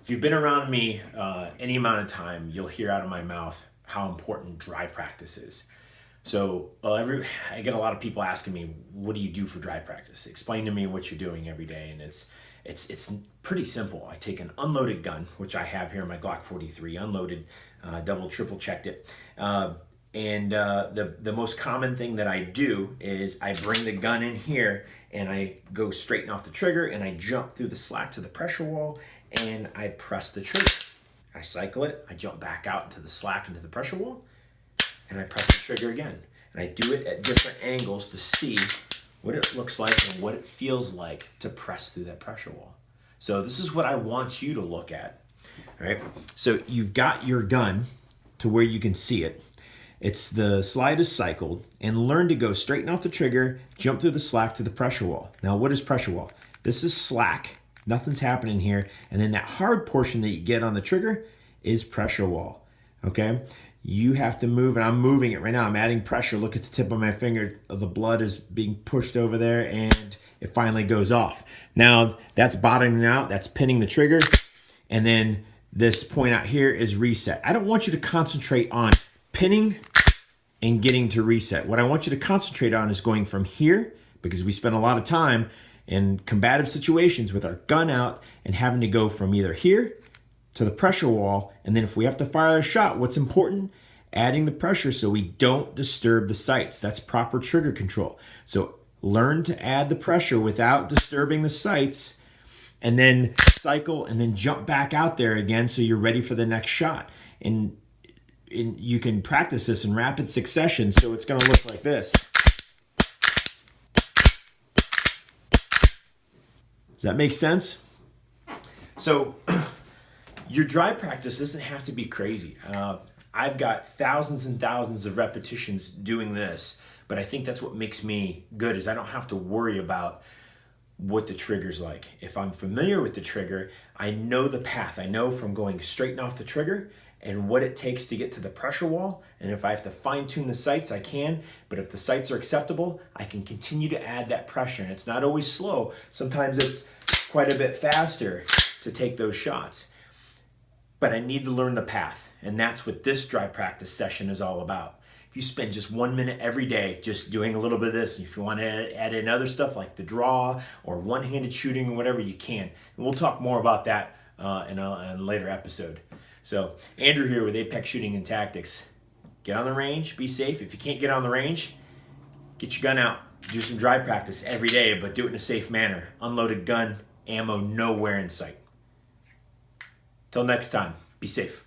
If you've been around me any amount of time, you'll hear out of my mouth how important dry practice is. So I get a lot of people asking me, what do you do for dry practice? Explain to me what you're doing every day. And it's pretty simple. I take an unloaded gun, which I have here in my Glock 43, unloaded, double, triple checked it. The most common thing that I do is I bring the gun in here and I go straighten off the trigger and I jump through the slack to the pressure wall and I press the trigger. I cycle it, I jump back out into the slack into the pressure wall and I press the trigger again. And I do it at different angles to see what it looks like and what it feels like to press through that pressure wall. So this is what I want you to look at. All right. So you've got your gun to where you can see it. The slide is cycled, and learn to go straighten off the trigger, jump through the slack to the pressure wall. Now, what is pressure wall? This is slack. Nothing's happening here. And then that hard portion that you get on the trigger is pressure wall. Okay? You have to move, and I'm moving it right now. I'm adding pressure. Look at the tip of my finger. The blood is being pushed over there, and it finally goes off. Now, that's bottoming out. That's pinning the trigger. And then this point out here is reset. I don't want you to concentrate on pinning and getting to reset. What I want you to concentrate on is going from here, because we spend a lot of time in combative situations with our gun out and having to go from either here to the pressure wall. And then if we have to fire a shot, what's important? Adding the pressure so we don't disturb the sights. That's proper trigger control. So learn to add the pressure without disturbing the sights, and then cycle and then jump back out there again so you're ready for the next shot. And you can practice this in rapid succession, so it's going to look like this. Does that make sense? So your dry practice doesn't have to be crazy. I've got thousands and thousands of repetitions doing this, but I think that's what makes me good, is I don't have to worry about what the trigger's like. If I'm familiar with the trigger, I know the path. I know from going straight off the trigger and what it takes to get to the pressure wall. And if I have to fine tune the sights, I can. But if the sights are acceptable, I can continue to add that pressure. And it's not always slow. Sometimes it's quite a bit faster to take those shots. But I need to learn the path. And that's what this dry practice session is all about. If you spend just 1 minute every day just doing a little bit of this, and if you want to add in other stuff like the draw or one-handed shooting or whatever, you can. And we'll talk more about that in a later episode. So Andrew here with Apex Shooting and Tactics. Get on the range, be safe. If you can't get on the range, get your gun out. Do some dry practice every day, but do it in a safe manner. Unloaded gun, ammo nowhere in sight. Till next time, be safe.